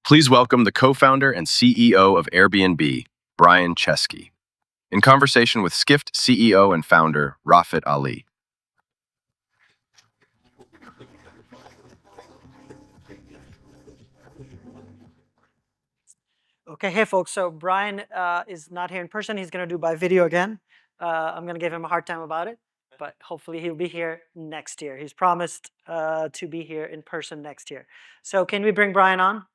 Please welcome the co-founder and CEO of Airbnb, Brian Chesky, in conversation with Skift CEO and founder Rafat Ali. Okay, hey folks, so Brian is not here in person. He's gonna do by video again. I'm gonna give him a hard time about it, but hopefully he'll be here next year. He's promised to be here in person next year. So can we bring Brian on?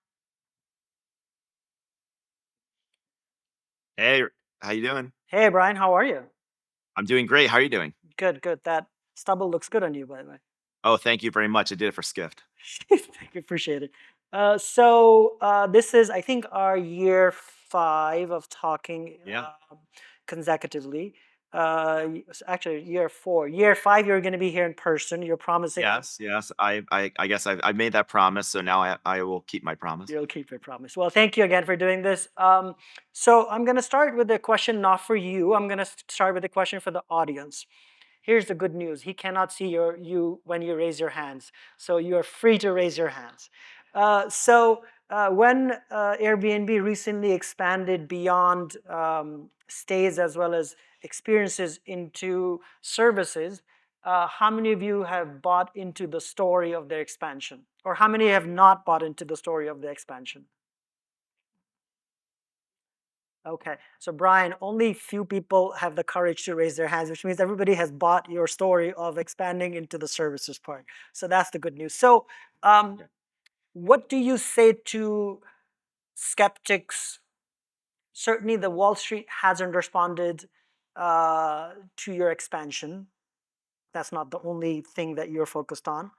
Hey, how you doing? Hey Brian, how are you? I'm doing great. How are you doing? Good, good. That stubble looks good on you, by the way. Oh, thank you very much. I did it for Skift. Thank you, appreciate it. This is, I think, our year 5 of talking Yeah. consecutively. Actually, year 4. Year 5, you're going to be here in person. You're promising Yes. I guess I made that promise, so now I will keep my promise. you'll keep your promise. Well, thank you again for doing this. So I'm going to start with a question not for you. I'm going to start with a question for the audience. Here's the good news. He cannot see you when you raise your hands. So you are free to raise your hands. When Airbnb recently expanded beyond stays as well as experiences into services, how many of you have bought into the story of their expansion? Or how many have not bought into the story of the expansion? Okay, so Brian, only few people have the courage to raise their hands, which means everybody has bought your story of expanding into the services part. So that's the good news. So, what do you say to skeptics? Certainly, the Wall Street hasn't responded to your expansion. That's not the only thing that you're focused on.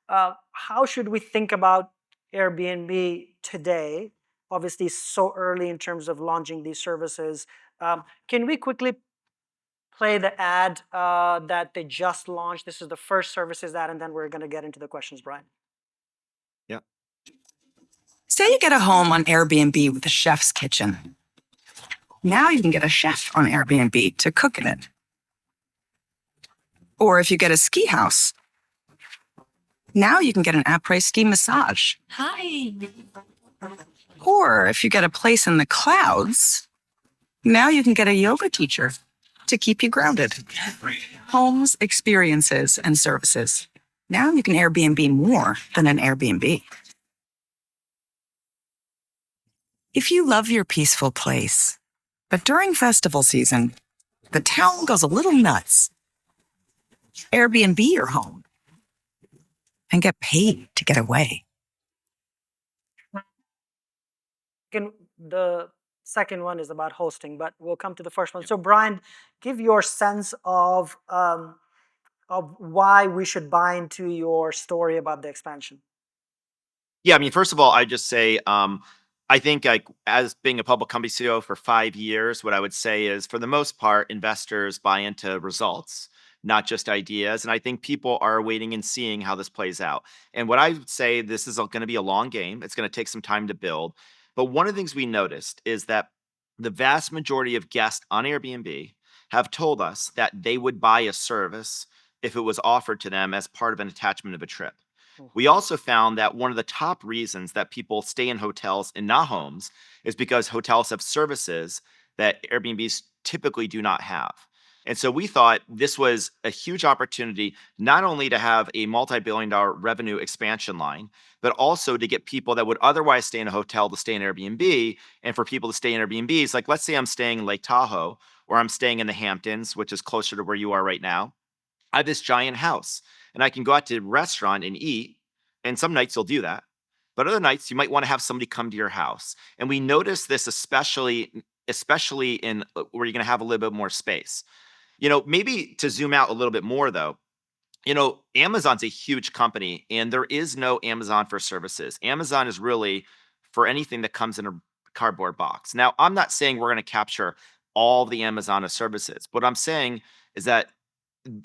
How should we think about Airbnb today? Obviously, so early in terms of launching these services. Can we quickly play the ad that they just launched? This is the first services ad, and then we're going to get into the questions, Brian. Yeah. Say you get a home on Airbnb with a chef's kitchen. Now you can get a chef on Airbnb to cook in it. Or if you get a ski house, now you can get an après ski massage. Hi. Or if you get a place in the clouds, now you can get a yoga teacher to keep you grounded. Homes, experiences, and services. Now you can Airbnb more than an Airbnb. If you love your peaceful place, but during festival season, the town goes a little nuts, Airbnb your home and get paid to get away. The second one is about hosting, but we'll come to the first one. So, Brian, give your sense of why we should buy into your story about the expansion. Yeah, I mean, first of all, I just say I think like as being a public company CEO for 5 years, what I would say is for the most part, investors buy into results, not just ideas. And I think people are waiting and seeing how this plays out. And what I would say, this is going to be a long game. It's going to take some time to build. But one of the things we noticed is that the vast majority of guests on Airbnb have told us that they would buy a service if it was offered to them as part of an attachment of a trip. We also found that one of the top reasons that people stay in hotels and not homes is because hotels have services that Airbnbs typically do not have. And so we thought this was a huge opportunity, not only to have a multi-billion-dollar revenue expansion line, but also to get people that would otherwise stay in a hotel to stay in Airbnb. And for people to stay in Airbnbs, like let's say I'm staying in Lake Tahoe or I'm staying in the Hamptons, which is closer to where you are right now. I have this giant house and I can go out to a restaurant and eat. And some nights you'll do that. But other nights you might want to have somebody come to your house. And we notice this especially in where you're going to have a little bit more space. Maybe to zoom out a little bit more though, Amazon's a huge company and there is no Amazon for services. Amazon is really for anything that comes in a cardboard box. Now, I'm not saying we're going to capture all the Amazon of services. What I'm saying is that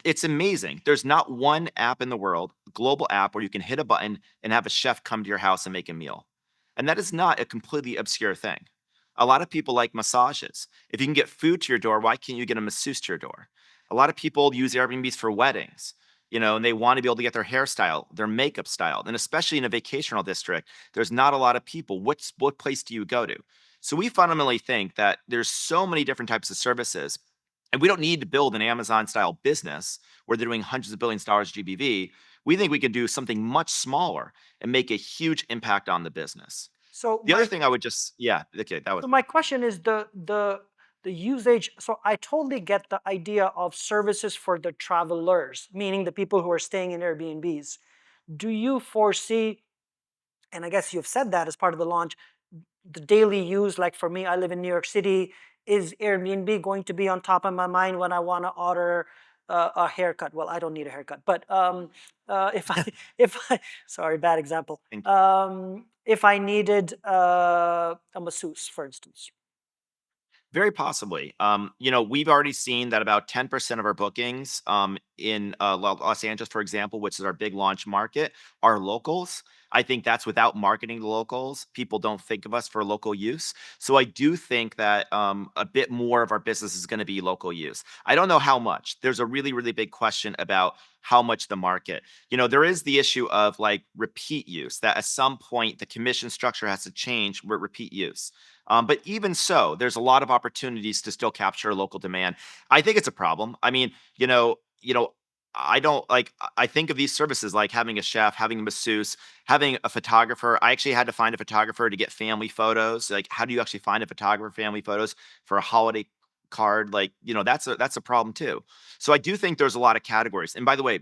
it's amazing. There's not one app in the world, global app, where you can hit a button and have a chef come to your house and make a meal. And that is not a completely obscure thing. A lot of people like massages. If you can get food to your door, why can't you get a masseuse to your door? A lot of people use Airbnbs for weddings. and they want to be able to get their hairstyle, their makeup styled. And especially in a vacational district, there's not a lot of people. What place do you go to? So we fundamentally think that there's so many different types of services, and we don't need to build an Amazon style business where they're doing hundreds of billions of dollars GBV. We think we can do something much smaller and make a huge impact on the business. So The other thing I would just, yeah, okay, that was. So my question is the usage. So I totally get the idea of services for the travelers, meaning the people who are staying in Airbnbs. Do you foresee, and I guess you've said that as part of the launch, the daily use, like for me, I live in New York City, is Airbnb going to be on top of my mind when I want to order a haircut? Well, I don't need a haircut, but if I, if I, sorry, bad example. Thank you. If I needed a masseuse, for instance. Very possibly. We've already seen that about 10% of our bookings in Los Angeles, for example, which is our big launch market, are locals. I think that's without marketing to locals. People don't think of us for local use. So I do think that a bit more of our business is going to be local use. I don't know how much. There's a really, really big question about how much the market. There is the issue of like repeat use, that at some point the commission structure has to change with repeat use. But even so, there's a lot of opportunities to still capture local demand. I think it's a problem. I mean, I don't like, I think of these services like having a chef, having a masseuse, having a photographer. I actually had to find a photographer to get family photos. Like, how do you actually find a photographer family photos for a holiday card? Like, that's a problem too. So I do think there's a lot of categories. And by the way,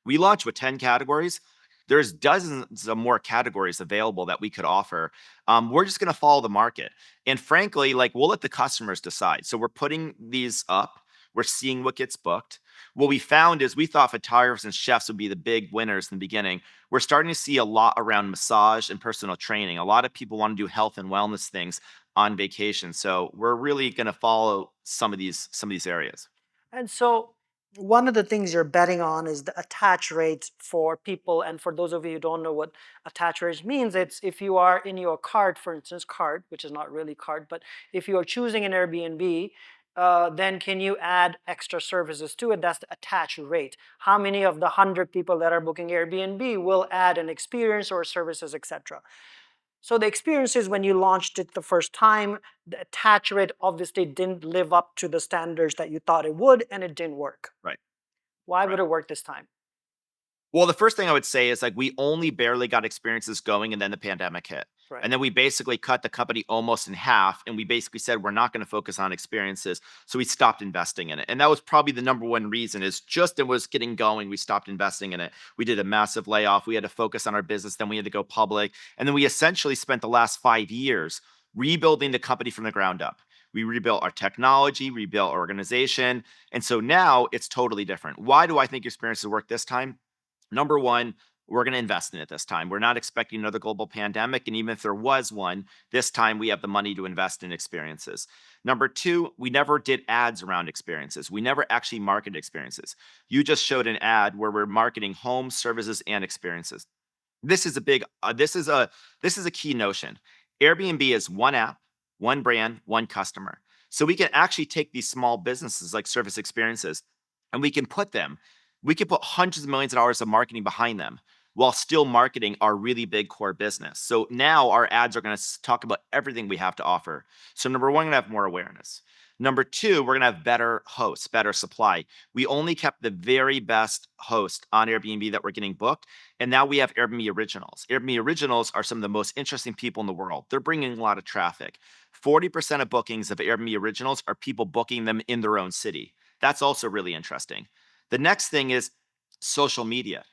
we launched with 10 categories. There's dozens of more categories available that we could offer. We're just going to follow the market. And frankly, like, we'll let the customers decide. So we're putting these up. We're seeing what gets booked. What we found is we thought photographers and chefs would be the big winners in the beginning. We're starting to see a lot around massage and personal training. A lot of people want to do health and wellness things on vacation. So we're really going to follow some of these areas. And so one of the things you're betting on is the attach rate for people. And for those of you who don't know what attach rate means, it's if you are in your cart, for instance, cart, which is not really cart, but if you are choosing an Airbnb, then can you add extra services to it? That's the attach rate. How many of the 100 people that are booking Airbnb will add an experience or services, etc.? So the experience is when you launched it the first time, the attach rate obviously didn't live up to the standards that you thought it would, and it didn't work. Right. Why would it work this time? Well, the first thing I would say is like we only barely got experiences going and then the pandemic hit. Right. And then we basically cut the company almost in half. And we basically said, we're not going to focus on experiences. So we stopped investing in it. And that was probably the number one reason is just it was getting going. We stopped investing in it. We did a massive layoff. We had to focus on our business. Then we had to go public. And then we essentially spent the last 5 years rebuilding the company from the ground up. We rebuilt our technology, rebuilt our organization. And so now it's totally different. Why do I think experiences work this time? Number one, we're going to invest in it this time. We're not expecting another global pandemic. And even if there was one, this time we have the money to invest in experiences. Number two, we never did ads around experiences. We never actually marketed experiences. You just showed an ad where we're marketing homes, services, and experiences. This is a big, this is a key notion. Airbnb is one app, one brand, one customer. So we can actually take these small businesses like service experiences and we can put hundreds of millions of dollars of marketing behind them while still marketing our really big core business. So now our ads are going to talk about everything we have to offer. So number one, we're going to have more awareness. Number two, we're going to have better hosts, better supply. We only kept the very best host on Airbnb that we're getting booked. And now we have Airbnb Originals. Airbnb Originals are some of the most interesting people in the world. They're bringing a lot of traffic. 40% of bookings of Airbnb Originals are people booking them in their own city. That's also really interesting. The next thing is social media.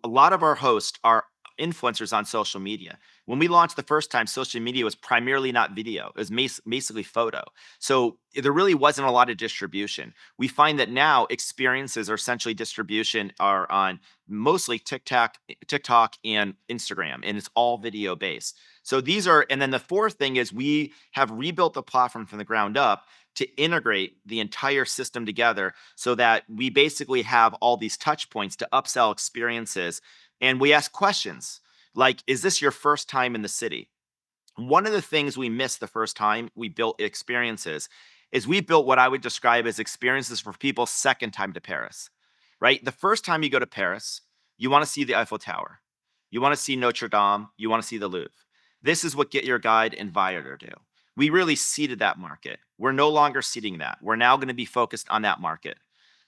A lot of our hosts are influencers on social media. When we launched the first time, social media was primarily not video. It was basically photo. So there really wasn't a lot of distribution. We find that now experiences or essentially distribution are on mostly TikTok and Instagram, and it's all video based. So and then the fourth thing is we have rebuilt the platform from the ground up to integrate the entire system together so that we basically have all these touch points to upsell experiences. And we ask questions like, is this your first time in the city? One of the things we missed the first time we built experiences is we built what I would describe as experiences for people's second time to Paris. right? The first time you go to Paris, you want to see the Eiffel Tower. You want to see Notre Dame. You want to see the Louvre. This is what Get Your Guide and Viator do. We really seeded that market. We're no longer seeding that. We're now going to be focused on that market.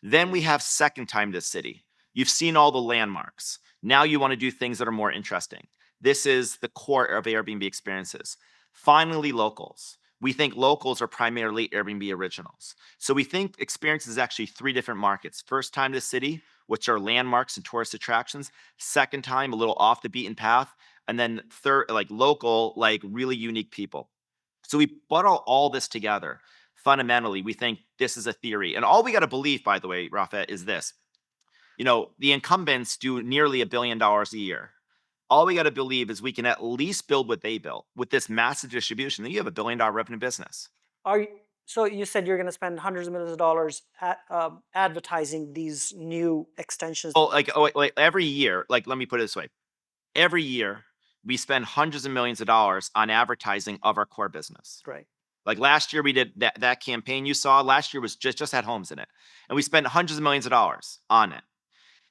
Then we have second time to city. You've seen all the landmarks. Now you want to do things that are more interesting. This is the core of Airbnb experiences. Finally, locals. We think locals are primarily Airbnb originals. So we think experience is actually 3 different markets. First time to city, which are landmarks and tourist attractions. Second time, a little off the beaten path. And then third, like local, like really unique people. So we put all this together. Fundamentally, we think this is a theory. And all we got to believe, by the way, Rafat, is this. The incumbents do nearly $1 billion a year. All we got to believe is we can at least build what they built with this massive distribution. Then you have $1 billion revenue business. So you said you're going to spend hundreds of millions of dollars at advertising these new extensions. Well, like every year, like let me put it this way. Every year, we spend hundreds of millions of dollars on advertising of our core business. Right. Like last year, we did that campaign you saw. Last year was just had homes in it. And we spent hundreds of millions of dollars on it.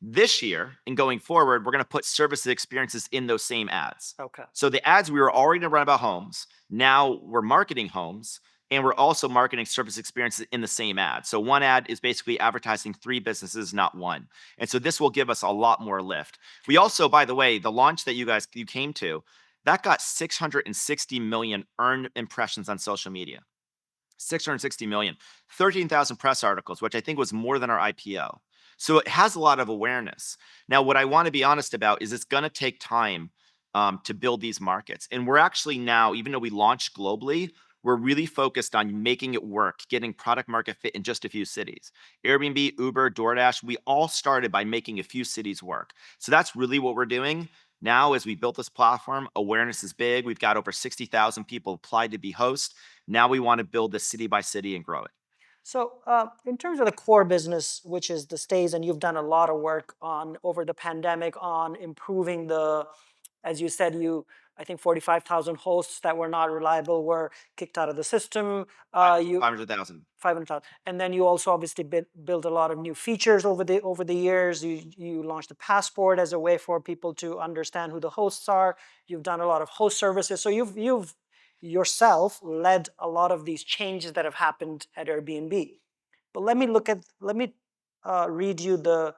This year and going forward, we're going to put services experiences in those same ads. Okay. So the ads we were already going to run about homes, now we're marketing homes, and we're also marketing service experiences in the same ad. So one ad is basically advertising 3 businesses, not one. And so this will give us a lot more lift. We also, by the way, the launch that you came to, that got 660 million earned impressions on social media. 660 million, 13,000 press articles, which I think was more than our IPO. So it has a lot of awareness. Now, what I want to be honest about is it's going to take time to build these markets. And we're actually now, even though we launched globally, we're really focused on making it work, getting product market fit in just a few cities. Airbnb, Uber, DoorDash, we all started by making a few cities work. So that's really what we're doing. Now, as we built this platform, awareness is big. We've got over 60,000 people applied to be hosts. Now we want to build this city by city and grow it. So in terms of the core business, which is the stays, and you've done a lot of work on over the pandemic on improving the, as you said, I think 45,000 hosts that were not reliable were kicked out of the system. 500,000. 500,000. And then you also obviously built a lot of new features over the years. You launched the passport as a way for people to understand who the hosts are. You've done a lot of host services. So you've yourself led a lot of these changes that have happened at Airbnb. But let me read you the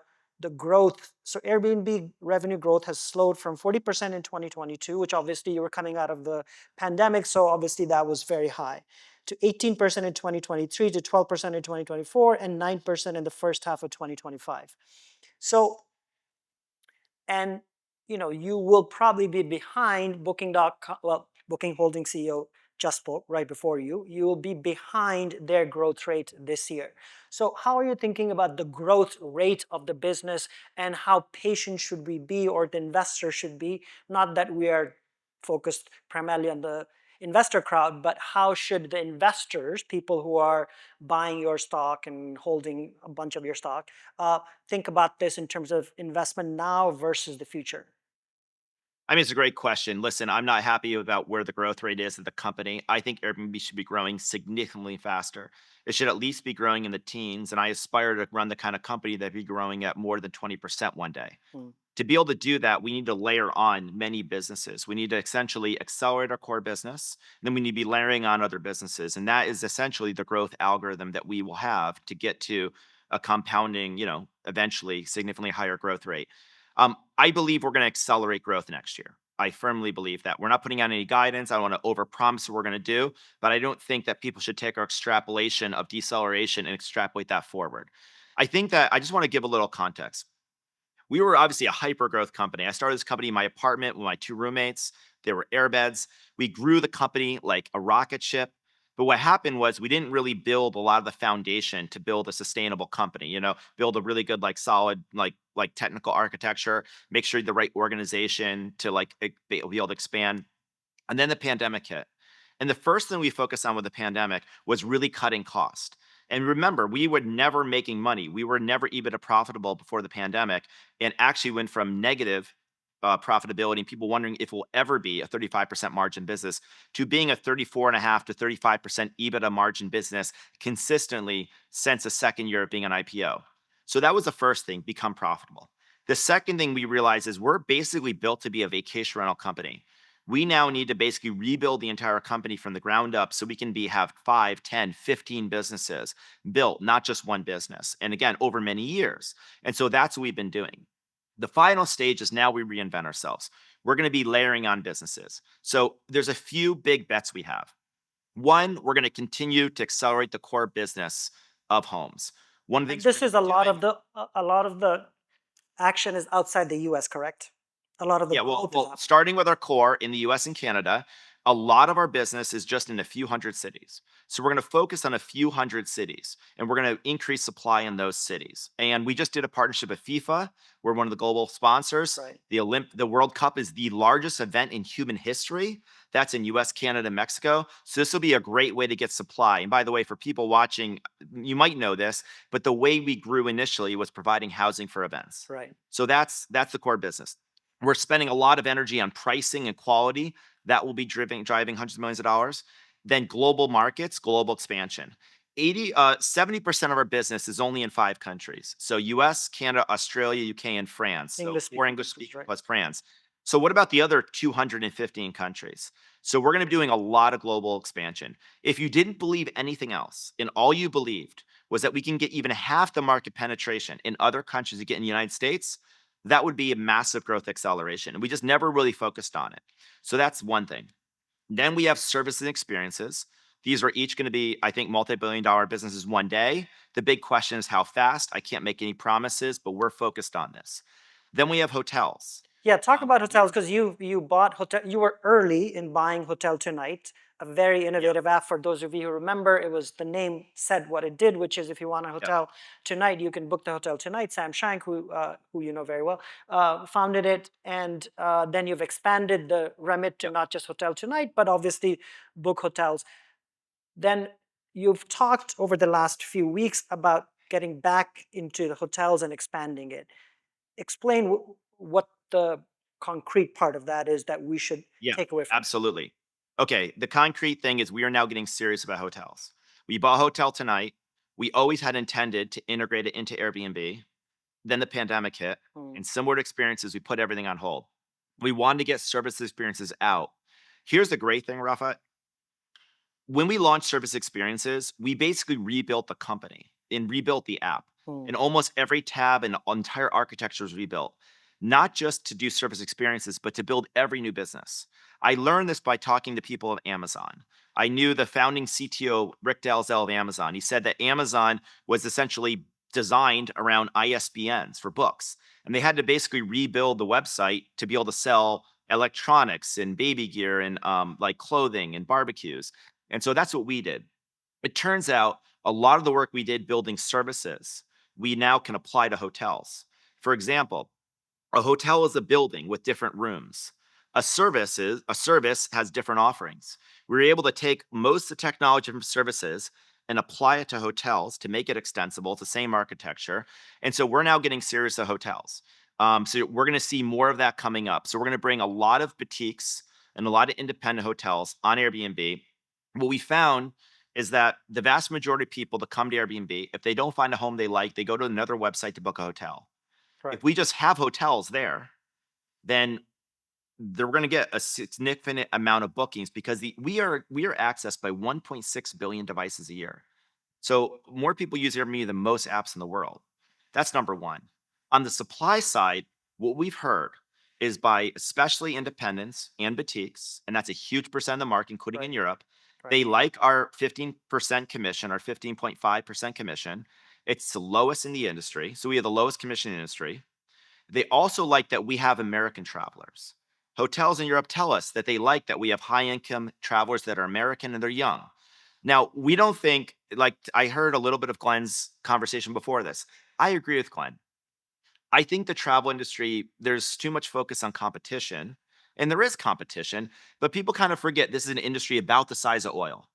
growth. So Airbnb revenue growth has slowed from 40% in 2022, which obviously you were coming out of the pandemic, so obviously that was very high, to 18% in 2023, to 12% in 2024, and 9% in the first half of 2025. So, and you will probably be behind Booking.com. Well, Booking Holdings CEO just spoke right before you. You will be behind their growth rate this year. So how are you thinking about the growth rate of the business, and how patient should we be, or the investor should be? Not that we are focused primarily on the investor crowd, but how should the investors, people who are buying your stock and holding a bunch of your stock, think about this in terms of investment now versus the future? I mean, it's a great question. Listen, I'm not happy about where the growth rate is at the company. I think Airbnb should be growing significantly faster. It should at least be growing in the teens, and I aspire to run the kind of company that be growing at more than 20% one day. To be able to do that, we need to layer on many businesses. We need to essentially accelerate our core business, and then we need to be layering on other businesses. And that is essentially the growth algorithm that we will have to get to a compounding, eventually significantly higher growth rate. I believe we're going to accelerate growth next year. I firmly believe that. We're not putting out any guidance. I don't want to overpromise what we're going to do, but I don't think that people should take our extrapolation of deceleration and extrapolate that forward. I think that I just want to give a little context. We were obviously a hyper growth company. I started this company in my apartment with my 2 roommates. There were airbeds. We grew the company like a rocket ship. But what happened was we didn't really build a lot of the foundation to build a sustainable company, build a really good, solid, technical architecture, make sure the right organization to be able to expand. And then the pandemic hit. And the first thing we focused on with the pandemic was really cutting cost. And remember, we were never making money. We were never EBITDA profitable before the pandemic, and actually went from negative profitability and people wondering if it will ever be a 35% margin business to being a 34.5% to 35% EBITDA margin business consistently since the second year of being an IPO. So that was the first thing, become profitable. The second thing we realized is we're basically built to be a vacation rental company. We now need to basically rebuild the entire company from the ground up so we can have 5, 10, 15 businesses built, not just one business. And again, over many years. And so that's what we've been doing. The final stage is now we reinvent ourselves. We're going to be layering on businesses. So there's a few big bets we have. One, we're going to continue to accelerate the core business of homes. One of the And things we're this gonna is be doing- a lot of the action is outside the US, correct? A lot of the Yeah, growth is well, happening. starting with our core in the US and Canada, a lot of our business is just in a few hundred cities. So we're going to focus on a few hundred cities and we're going to increase supply in those cities. And we just did a partnership with FIFA. We're one of the global sponsors. Right. The World Cup is the largest event in human history. That's in US, Canada, Mexico. So this will be a great way to get supply. And by the way, for people watching, you might know this, but the way we grew initially was providing housing for events. Right. So that's the core business. We're spending a lot of energy on pricing and quality. That will be driving hundreds of millions of dollars. Then global markets, global expansion. 70% of our business is only in 5 countries. So US, Canada, Australia, UK, and France. So English 4 speaking English countries, speaking right. plus France. So what about the other 215 countries? So we're going to be doing a lot of global expansion. If you didn't believe anything else, and all you believed was that we can get even half the market penetration in other countries you get in the United States, that would be a massive growth acceleration. And we just never really focused on it. So that's one thing. Then we have services and experiences. These are each going to be, I think, multi-billion-dollar businesses one day. The big question is how fast. I can't make any promises, but we're focused on this. Then we have hotels. Yeah, talk about hotels because you bought hotel. You were early in buying Hotel Tonight, a very innovative app. For those of you who remember, it was the name said what it did, which is if you want a hotel tonight, you can book the hotel tonight. Sam Shank, who you know very well, founded it, and then you've expanded the remit to not just Hotel Tonight, but obviously book hotels. Then you've talked over the last few weeks about getting back into the hotels and expanding it. Explain what the concrete part of that is that we should Yeah, take away from it. absolutely. Okay, the concrete thing is we are now getting serious about hotels. We bought Hotel Tonight. We always had intended to integrate it into Airbnb. Then the pandemic hit, and similar to experiences, we put everything on hold. We wanted to get service experiences out. Here's the great thing, Rafa. When we launched service experiences, we basically rebuilt the company and rebuilt the app. And almost every tab and entire architecture was rebuilt, not just to do service experiences, but to build every new business. I learned this by talking to people of Amazon. I knew the founding CTO, Rick Dalzell of Amazon. He said that Amazon was essentially designed around ISBNs for books. And they had to basically rebuild the website to be able to sell electronics and baby gear and like clothing and barbecues. And so that's what we did. It turns out a lot of the work we did building services, we now can apply to hotels. For example, a hotel is a building with different rooms. A service has different offerings. We were able to take most of the technology from services and apply it to hotels to make it extensible. It's the same architecture. And so we're now getting serious at hotels. So we're going to see more of that coming up. So we're going to bring a lot of boutiques and a lot of independent hotels on Airbnb. What we found is that the vast majority of people that come to Airbnb, if they don't find a home they like, they go to another website to book a hotel. Right. If we just have hotels there, then they're going to get a significant amount of bookings because we are accessed by 1.6 billion devices a year. So more people use Airbnb than most apps in the world. That's number one. On the supply side, what we've heard is by especially independents and boutiques, and that's a huge percent of the market, including in Europe. They like our 15% commission, our 15.5% commission. It's the lowest in the industry. So we have the lowest commission in the industry. They also like that we have American travelers. Hotels in Europe tell us that they like that we have high income travelers that are American and they're young. Now, we don't think, like I heard a little bit of Glenn's conversation before this. I agree with Glenn. I think the travel industry, there's too much focus on competition. And there is competition, but people kind of forget this is an industry about the size of oil.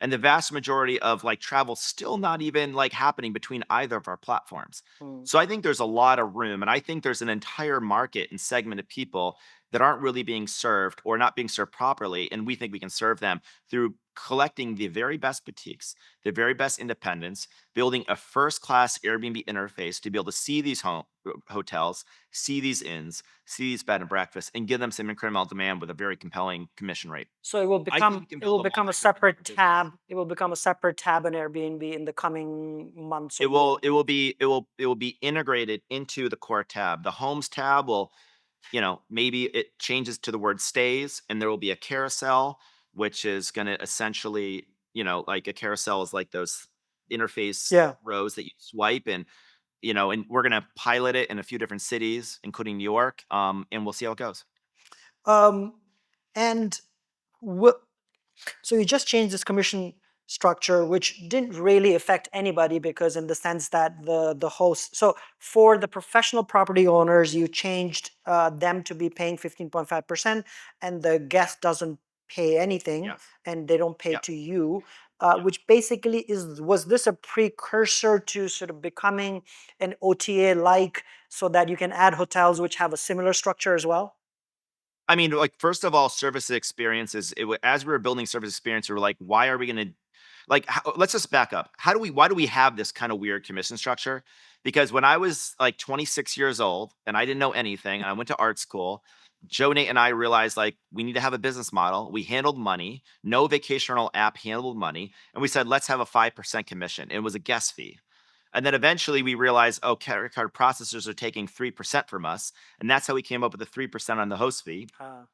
And the vast majority of like travel still not even like happening between either of our platforms. So I think there's a lot of room, and I think there's an entire market and segment of people that aren't really being served or not being served properly. And we think we can serve them through collecting the very best boutiques, the very best independents, building a first-class Airbnb interface to be able to see these hotels, see these inns, see these bed and breakfasts, and give them some incremental demand with a very compelling commission rate. So it will I think we become can it will build a become a multi-billion-dollar separate business. tab. It will become a separate tab in Airbnb in the coming months or years. It will be integrated into the core tab. The homes tab will, maybe it changes to the word stays, and there will be a carousel, which is going to essentially, like a carousel is like those interface Yeah. rows that you swipe, and and we're going to pilot it in a few different cities, including New York, and we'll see how it goes. And what? So you just changed this commission structure, which didn't really affect anybody because in the sense that the host. So for the professional property owners, you changed them to be paying 15.5%, and the guest doesn't pay anything, Yes. and they don't pay Yep. to you. Yep. Which basically was this a precursor to sort of becoming an OTA like, so that you can add hotels which have a similar structure as well? I mean, like, first of all, service experiences, as we were building service experience, we were like, why are we going to, like, let's just back up. Why do we have this kind of weird commission structure? Because when I was like 26 years old and I didn't know anything, and I went to art school, Joe, Nate, and I realized like we need to have a business model. We handled money, no vacation rental app handled money. And we said, let's have a 5% commission. It was a guest fee. And then eventually we realized, oh, credit card processors are taking 3% from us. And that's how we came up with the 3% on the host fee.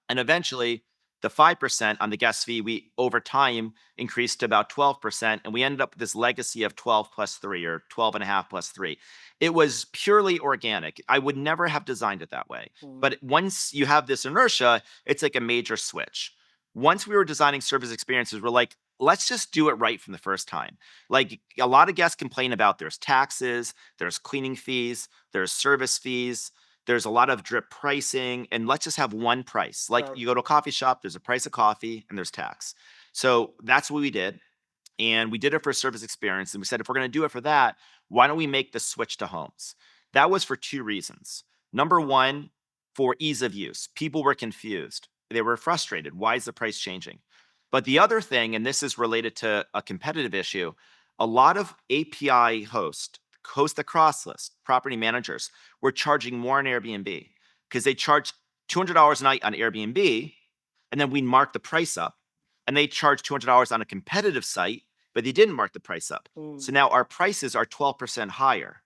And eventually the 5% on the guest fee, we over time increased to about 12%. And we ended up with this legacy of 12 plus 3 or 12 and a half plus 3. It was purely organic. I would never have designed it that way. But once you have this inertia, it's like a major switch. Once we were designing service experiences, we're like, let's just do it right from the first time. Like, a lot of guests complain about there's taxes, there's cleaning fees, there's service fees, there's a lot of drip pricing, and let's just have one price. Like, Right. you go to a coffee shop, there's a price of coffee and there's tax. So that's what we did. And we did it for service experience. And we said, if we're going to do it for that, why don't we make the switch to homes? That was for two reasons. Number one, for ease of use. People were confused. They were frustrated. Why is the price changing? But the other thing, and this is related to a competitive issue, a lot of API host the cross list, property managers were charging more on Airbnb because they charge $200 a night on Airbnb, and then we mark the price up, and they charge $200 on a competitive site, but they didn't mark the price up. So now our prices are 12% higher.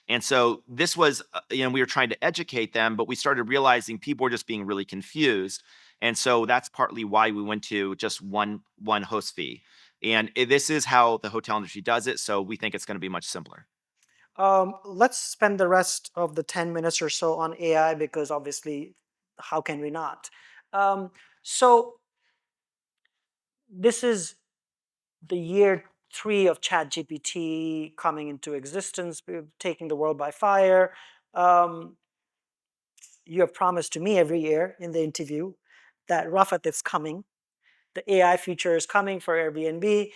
And so this was, we were trying to educate them, but we started realizing people were just being really confused. And so that's partly why we went to just one host fee. And this is how the hotel industry does it. So we think it's going to be much simpler. Let's spend the rest of the 10 minutes or so on AI, because obviously, how can we not? So this is the year 3 of ChatGPT coming into existence, taking the world by fire. You have promised to me every year in the interview that Rafat is coming. The AI feature is coming for Airbnb.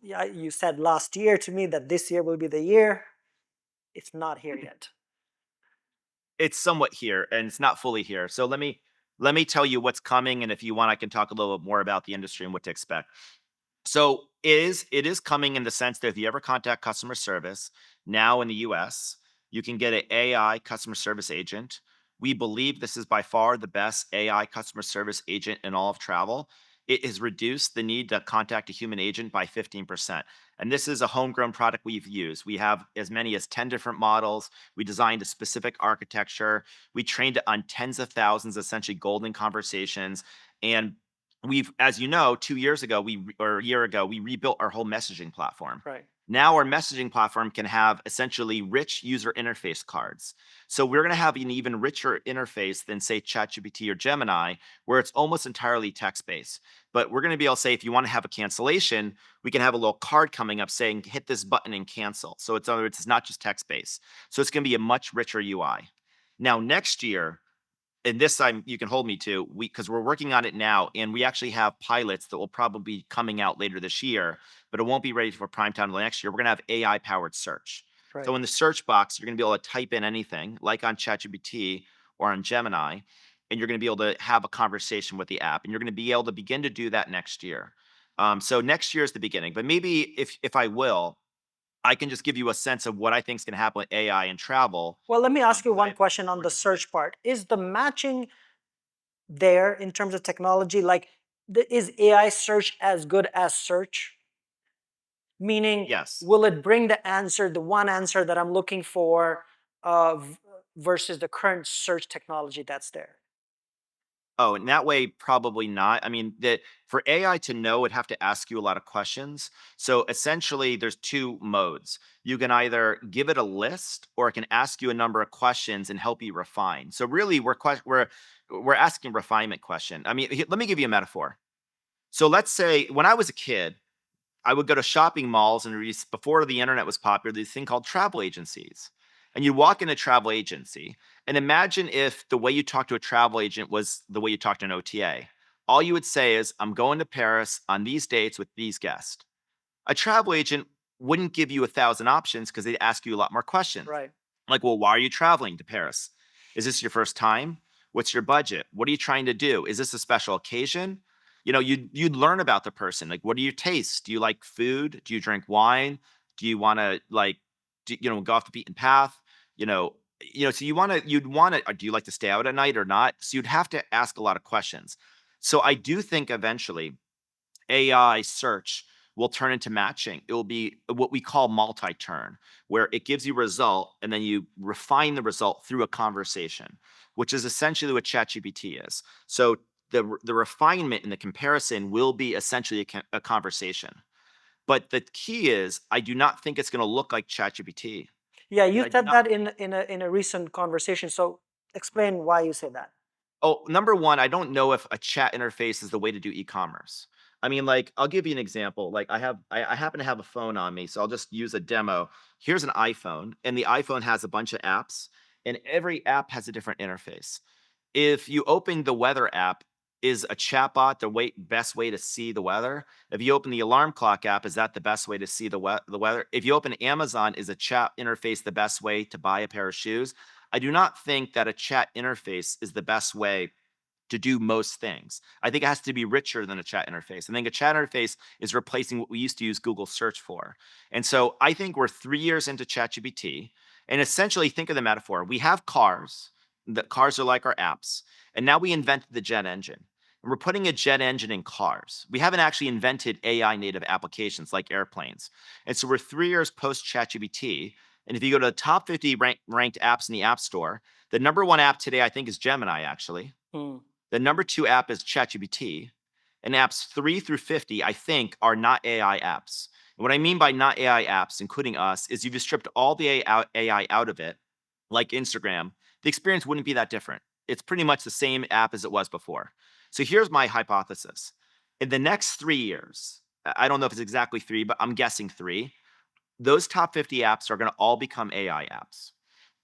You said last year to me that this year will be the year. It's not here yet. It's somewhat here, and it's not fully here. So let me tell you what's coming, and if you want, I can talk a little bit more about the industry and what to expect. So it is coming in the sense that if you ever contact customer service now in the US, you can get an AI customer service agent. We believe this is by far the best AI customer service agent in all of travel. It has reduced the need to contact a human agent by 15%. And this is a homegrown product we've used. We have as many as 10 different models. We designed a specific architecture. We trained it on tens of thousands, essentially golden conversations. And we've, as you know, 2 years ago, or a year ago, we rebuilt our whole messaging platform. Right. Now our messaging platform can have essentially rich user interface cards. So we're going to have an even richer interface than, say, ChatGPT or Gemini, where it's almost entirely text-based. But we're going to be able to say, if you want to have a cancellation, we can have a little card coming up saying, hit this button and cancel. So in other words, it's not just text-based. So it's going to be a much richer UI. Now, next year, and this time you can hold me to, because we're working on it now, and we actually have pilots that will probably be coming out later this year, but it won't be ready for prime time until next year. We're going to have AI powered search. Right. So in the search box, you're going to be able to type in anything, like on ChatGPT or on Gemini, and you're going to be able to have a conversation with the app, and you're going to be able to begin to do that next year. So next year is the beginning, but maybe if I will, I can just give you a sense of what I think is going to happen with AI and travel. Well, let me ask you 'Cause one question on the search part. Is the matching there in terms of technology? Like, is AI search as good as search? Meaning, Yes. will it bring the one answer that I'm looking for, versus the current search technology that's there? Oh, in that way, probably not. I mean, that for AI to know, it'd have to ask you a lot of questions. So essentially, there's two modes. You can either give it a list, or it can ask you a number of questions and help you refine. So really, we're asking refinement question. I mean, let me give you a metaphor. So let's say when I was a kid, I would go to shopping malls, and before the internet was popular, these thing called travel agencies. And you walk in a travel agency, and imagine if the way you talk to a travel agent was the way you talk to an OTA. All you would say is, I'm going to Paris on these dates with these guests. A travel agent wouldn't give you 1,000 options because they'd ask you a lot more questions. Right. Like, well, why are you traveling to Paris? Is this your first time? What's your budget? What are you trying to do? Is this a special occasion? You'd learn about the person. Like, what are your tastes? Do you like food? Do you drink wine? Do you want to go off the beaten path? So do you like to stay out at night or not? So you'd have to ask a lot of questions. So I do think eventually AI search will turn into matching. It will be what we call multi-turn, where it gives you a result and then you refine the result through a conversation, which is essentially what ChatGPT is. So the refinement and the comparison will be essentially a conversation. But the key is, I do not think it's going to look like ChatGPT. Yeah, And you I do said not that in a recent conversation. So explain why you say that. Oh, number one, I don't know if a chat interface is the way to do e-commerce. I mean, like, I'll give you an example. Like, I happen to have a phone on me, so I'll just use a demo. Here's an iPhone, and the iPhone has a bunch of apps, and every app has a different interface. If you open the weather app, is a chatbot the best way to see the weather? If you open the alarm clock app, is that the best way to see the weather? If you open Amazon, is a chat interface the best way to buy a pair of shoes? I do not think that a chat interface is the best way to do most things. I think it has to be richer than a chat interface. I think a chat interface is replacing what we used to use Google search for. And so I think we're 3 years into ChatGPT. And essentially, think of the metaphor. We have cars. The cars are like our apps. And now we invented the jet engine. And we're putting a jet engine in cars. We haven't actually invented AI native applications like airplanes. And so we're 3 years post ChatGPT. And if you go to the top 50 ranked apps in the App Store, the number one app today, I think, is Gemini, actually. Hmm. The number two app is ChatGPT. And apps 3 through 50, I think, are not AI apps. And what I mean by not AI apps, including us, is if you stripped all the AI out of it, like Instagram, the experience wouldn't be that different. It's pretty much the same app as it was before. So here's my hypothesis. In the next 3 years, I don't know if it's exactly 3, but I'm guessing 3, those top 50 apps are going to all become AI apps.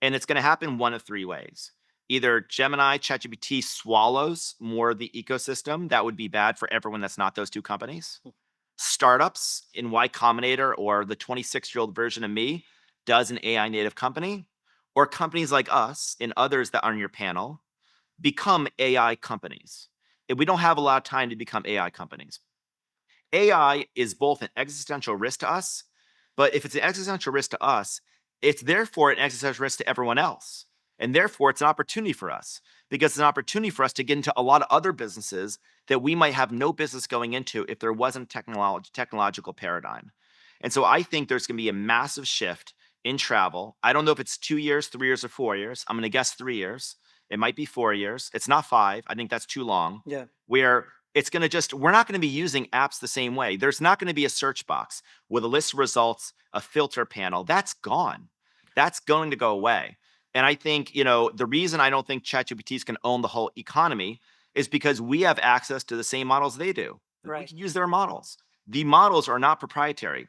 And it's going to happen one of 3 ways. Either Gemini, ChatGPT swallows more of the ecosystem. That would be bad for everyone that's not those two companies. Startups in Y Combinator or the 26-year-old version of me does an AI native company, or companies like us and others that are on your panel become AI companies. And we don't have a lot of time to become AI companies. AI is both an existential risk to us, but if it's an existential risk to us, it's therefore an existential risk to everyone else. And therefore, it's an opportunity for us, because it's an opportunity for us to get into a lot of other businesses that we might have no business going into if there wasn't technological paradigm. And so I think there's going to be a massive shift in travel. I don't know if it's 2 years, 3 years, or 4 years. I'm going to guess 3 years. It might be 4 years. It's not 5. I think that's too long. Yeah. Where we're not going to be using apps the same way. There's not going to be a search box with a list of results, a filter panel. That's gone. That's going to go away. And I think, the reason I don't think ChatGPT can own the whole economy is because we have access to the same models they do. We Right. can use their models. The models are not proprietary.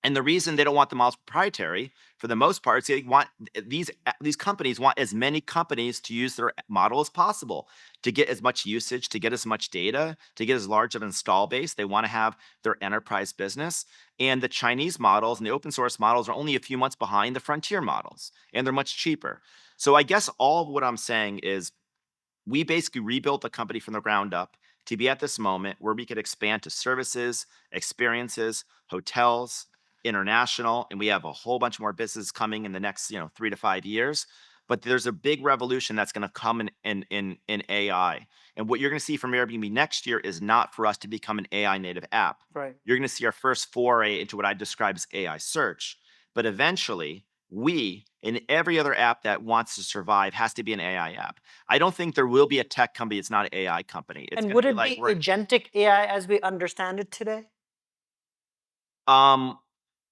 And the reason they don't want the models proprietary, for the most part, is they want these companies want as many companies to use their model as possible to get as much usage, to get as much data, to get as large of an install base. They want to have their enterprise business. And the Chinese models and the open source models are only a few months behind the frontier models, and they're much cheaper. So I guess all of what I'm saying is we basically rebuilt the company from the ground up to be at this moment where we could expand to services, experiences, hotels, international, and we have a whole bunch more business coming in the next 3 to 5 years. But there's a big revolution that's going to come in AI. And what you're going to see from Airbnb next year is not for us to become an AI native app. Right. You're going to see our first foray into what I describe as AI search. But eventually, we and every other app that wants to survive has to be an AI app. I don't think there will be a tech company that's not an AI company. It's And going would to be it like be agentic AI as we understand it today? um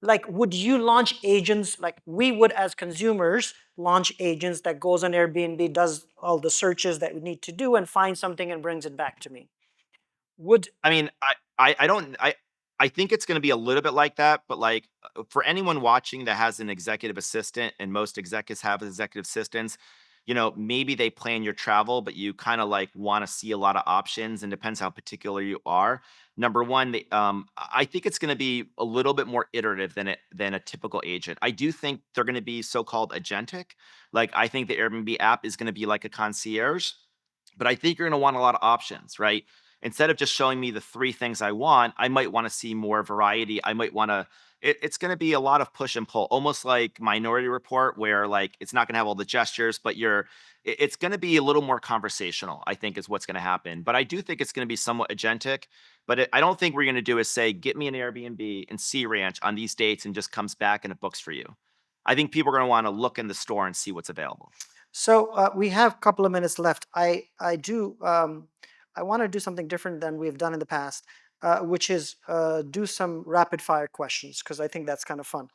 Like, would you launch agents, like we would as consumers launch agents that goes on Airbnb, does all the searches that we need to do and finds something and brings it back to me? Would I mean, I don't I think it's gonna be a little bit like that, but like for anyone watching that has an executive assistant, and most executives have executive assistants, maybe they plan your travel, but you kind of like want to see a lot of options, and depends how particular you are. Number one, I think it's going to be a little bit more iterative than a typical agent. I do think they're going to be so-called agentic. Like I think the Airbnb app is going to be like a concierge, but I think you're going to want a lot of options, right? Instead of just showing me the three things I want, I might want to see more variety. I might want to. It's going to be a lot of push and pull, almost like Minority Report, where like it's not going to have all the gestures, but it's going to be a little more conversational, I think, is what's going to happen. But I do think it's going to be somewhat agentic. But I don't think what we're going to do is say, get me an Airbnb and Sea Ranch on these dates, and just comes back and it books for you. I think people are going to want to look in the store and see what's available. So we have a couple of minutes left. I want to do something different than we've done in the past, which is do some rapid fire questions because I think that's kind of fun.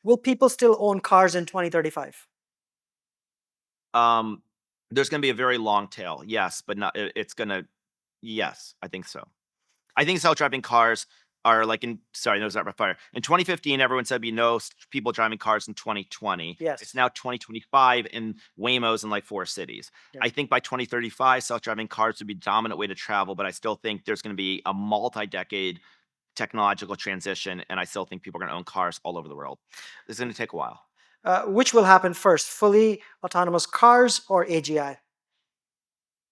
Will people still own cars in 2035? There's going to be a very long tail, yes, but not. It's going to. Yes, I think so. I think self-driving cars are like sorry, no, it's not rapid fire. In 2015, everyone said we know people driving cars in 2020. Yes. It's now 2025, and Waymo's in like 4 cities. Yeah. I think by 2035, self-driving cars would be the dominant way to travel, but I still think there's going to be a multi-decade technological transition, and I still think people are going to own cars all over the world. It's going to take a while. Which will happen first, fully autonomous cars or AGI?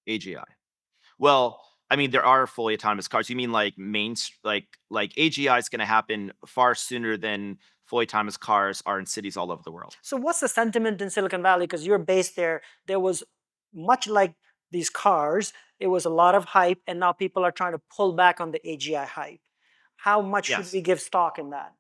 AGI. Well, I mean, there are fully autonomous cars. You mean like like AGI is going to happen far sooner than fully autonomous cars are in cities all over the world. So what's the sentiment in Silicon Valley? Because you're based there. There was much like these cars. It was a lot of hype, and now people are trying to pull back on the AGI hype. How much should Yes. we give stock in that?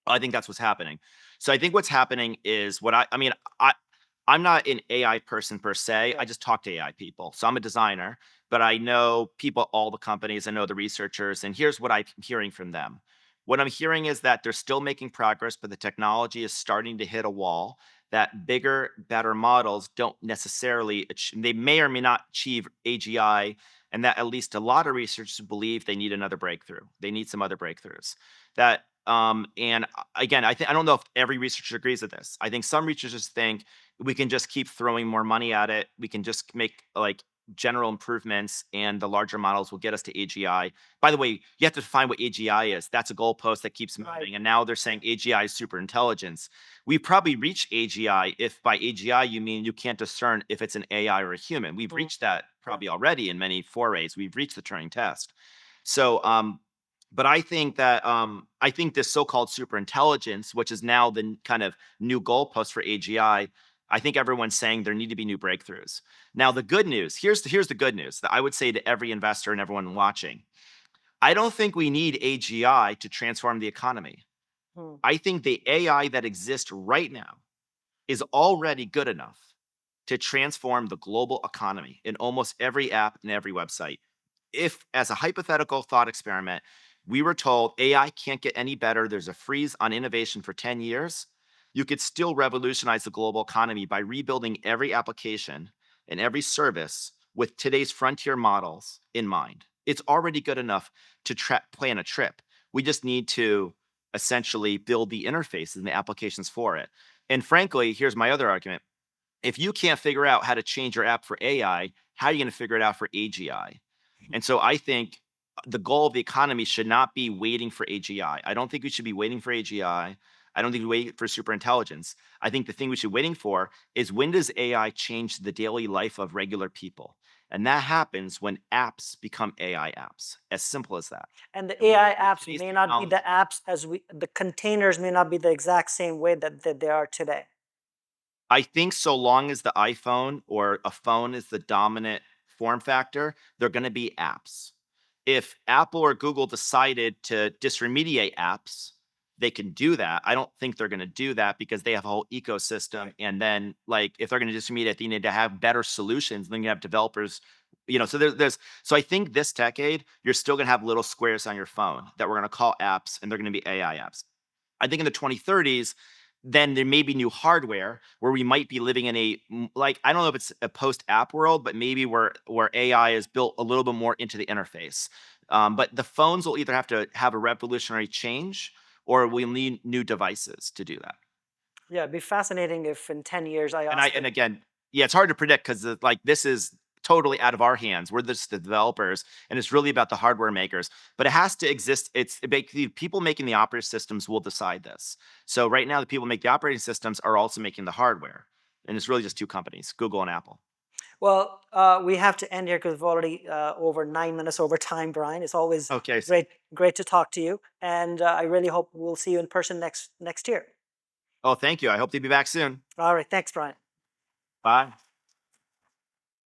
I think that's what's happening. So I think what's happening is I mean, I'm not an AI person per se. I just talk to AI people. So I'm a designer, but I know people, all the companies, I know the researchers, and here's what I'm hearing from them. What I'm hearing is that they're still making progress, but the technology is starting to hit a wall, that bigger, better models don't necessarily, they may or may not achieve AGI, and that at least a lot of researchers believe they need another breakthrough. They need some other breakthroughs. And again, I don't know if every researcher agrees with this. I think some researchers think we can just keep throwing more money at it. We can just make like general improvements, and the larger models will get us to AGI. By the way, you have to define what AGI is. That's a goalpost that keeps moving. Right. And now they're saying AGI is super intelligence. We probably reached AGI if by AGI you mean you can't discern if it's an AI or a human. We've reached that probably already in many forays. We've reached the Turing test. So, but I think that I think this so-called super intelligence, which is now the kind of new goalpost for AGI, I think everyone's saying there need to be new breakthroughs. Now, the good news, here's the good news that I would say to every investor and everyone watching. I don't think we need AGI to transform the economy. I think the AI that exists right now is already good enough to transform the global economy in almost every app and every website. If, as a hypothetical thought experiment, we were told AI can't get any better, there's a freeze on innovation for 10 years, you could still revolutionize the global economy by rebuilding every application and every service with today's frontier models in mind. It's already good enough to plan a trip. We just need to essentially build the interfaces and the applications for it. And frankly, here's my other argument. If you can't figure out how to change your app for AI, how are you going to figure it out for AGI? And so I think the goal of the economy should not be waiting for AGI. I don't think we should be waiting for AGI. I don't think we wait for super intelligence. I think the thing we should be waiting for is, when does AI change the daily life of regular people? And that happens when apps become AI apps. As simple as that. And the And when AI with apps today's may not be the apps the containers may not be the exact same way that they are today. I think so long as the iPhone or a phone is the dominant form factor, they're going to be apps. If Apple or Google decided to disintermediate apps, they can do that. I don't think they're going to do that, because they have a whole ecosystem. And then, like, if they're going to disintermediate, they need to have better solutions. Then you have developers, so so I think this decade, you're still going to have little squares on your phone that we're going to call apps, and they're going to be AI apps. I think in the 2030s, then there may be new hardware where we might be living in like, I don't know if it's a post app world, but maybe where AI is built a little bit more into the interface. But the phones will either have to have a revolutionary change, or we'll need new devices to do that. Yeah, it'd be fascinating if in 10 years I asked And again, yeah, it's hard to predict, because like, this is totally out of our hands. We're just the developers, and it's really about the hardware makers. But it has to exist. The people making the operating systems will decide this. So right now, the people who make the operating systems are also making the hardware, and it's really just two companies, Google and Apple. Well, we have to end here because we've already over 9 minutes over time, Brian. It's always Okay. great to talk to you, and I really hope we'll see you in person next year. Oh, thank you. I hope to be back soon. All right, thanks, Brian. Bye.